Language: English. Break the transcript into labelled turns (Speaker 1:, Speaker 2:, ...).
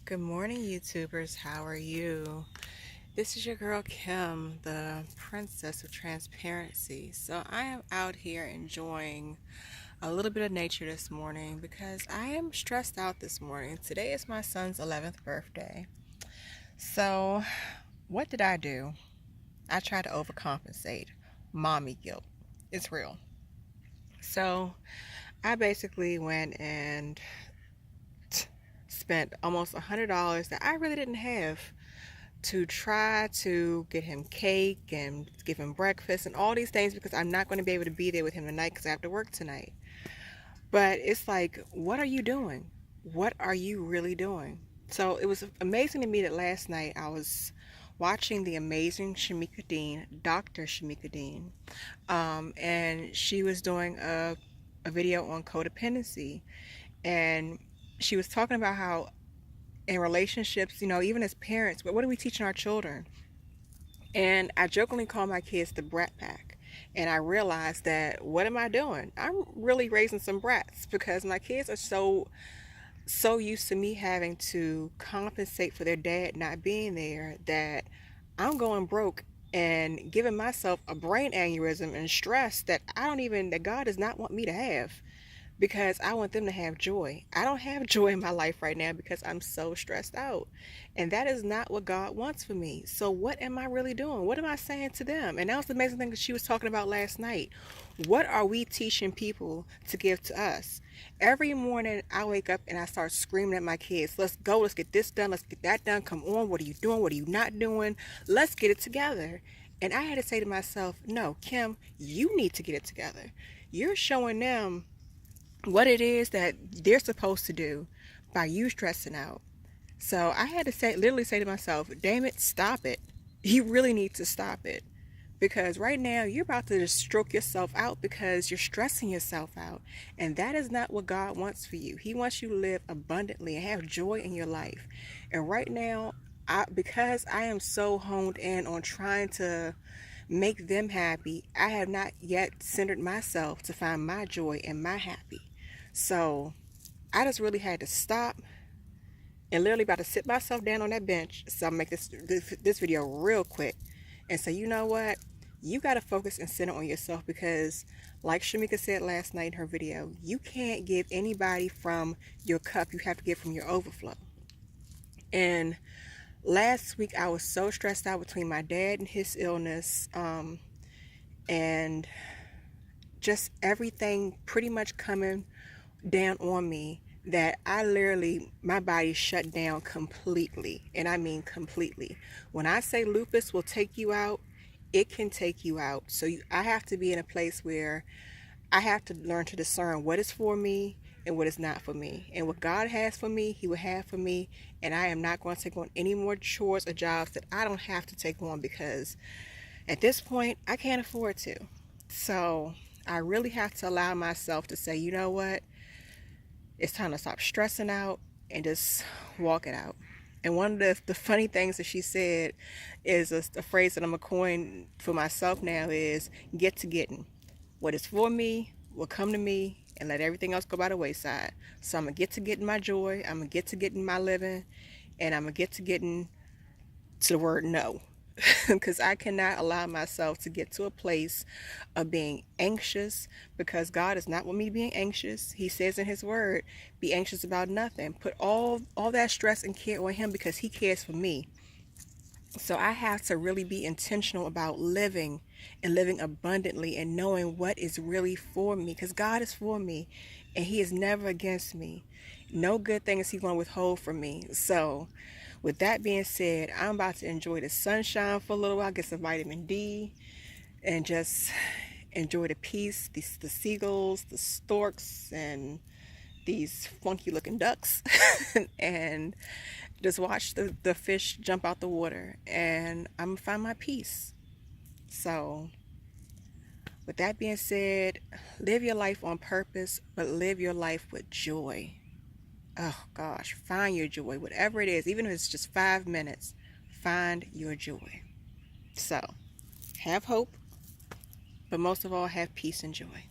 Speaker 1: Good morning, YouTubers. How are you? This is your girl Kim, the princess of transparency. So, I am out here enjoying a little bit of nature this morning because I am stressed out this morning. Today is my son's 11th birthday. So, what did I do? I tried to overcompensate. Mommy guilt. It's real. So, I basically went and spent almost $100 that I really didn't have to try to get him cake and give him breakfast and all these things because I'm not going to be able to be there with him tonight because I have to work tonight. But it's like, what are you doing? What are you really doing? So it was amazing to me that last night I was watching the amazing Shamika Dean, Dr. Shamika Dean, and she was doing a video on codependency, and she was talking about how in relationships, even as parents, what are we teaching our children? And I jokingly call my kids the brat pack. And I realized that what am I doing? I'm really raising some brats because my kids are so used to me having to compensate for their dad not being there that I'm going broke and giving myself a brain aneurysm and stress that God does not want me to have because I want them to have joy. I don't have joy in my life right now because I'm so stressed out. And that is not what God wants for me. So what am I really doing? What am I saying to them? And that was the amazing thing that she was talking about last night. What are we teaching people to give to us? Every morning I wake up and I start screaming at my kids, let's go, let's get this done, let's get that done. Come on, what are you doing? What are you not doing? Let's get it together. And I had to say to myself, no, Kim, you need to get it together. You're showing them what it is that they're supposed to do by you stressing out. So I had to literally say to myself, damn it, stop it. You really need to stop it. Because right now you're about to just stroke yourself out because you're stressing yourself out. And that is not what God wants for you. He wants you to live abundantly and have joy in your life. And right now, because I am so honed in on trying to make them happy, I have not yet centered myself to find my joy and my happy. So I just really had to stop and literally about to sit myself down on that bench. So I'll make this video real quick and say, you know what? You got to focus and center on yourself because like Shamika said last night in her video, you can't give anybody from your cup. You have to give from your overflow. And last week I was so stressed out between my dad and his illness, and just everything pretty much coming down on me that my body shut down completely. And I mean completely. When I say lupus will take you out, it can take you out. So I have to be in a place where I have to learn to discern what is for me and what is not for me. And what God has for me, He will have for me. And I am not going to take on any more chores or jobs that I don't have to take on because at this point, I can't afford to. So I really have to allow myself to say, you know what? It's time to stop stressing out and just walk it out. And one of the funny things that she said is a phrase that I'm a coin for myself now is get to getting. What is for me will come to me and let everything else go by the wayside. So I'm going to get to getting my joy. I'm going to get to getting my living. And I'm going to get to getting to the word no. Because I cannot allow myself to get to a place of being anxious because God does not want me being anxious. He says in His word, be anxious about nothing. Put all that stress and care on Him because He cares for me. So I have to really be intentional about living and living abundantly and knowing what is really for me because God is for me and He is never against me. No good thing is He going to withhold from me. So with that being said, I'm about to enjoy the sunshine for a little while, get some vitamin D, and just enjoy the peace, the seagulls, the storks, and these funky looking ducks, and just watch the fish jump out the water, and I'm going to find my peace. So with that being said, live your life on purpose, but live your life with joy. Oh gosh, find your joy, whatever it is, even if it's just 5 minutes, find your joy. So have hope, but most of all, have peace and joy.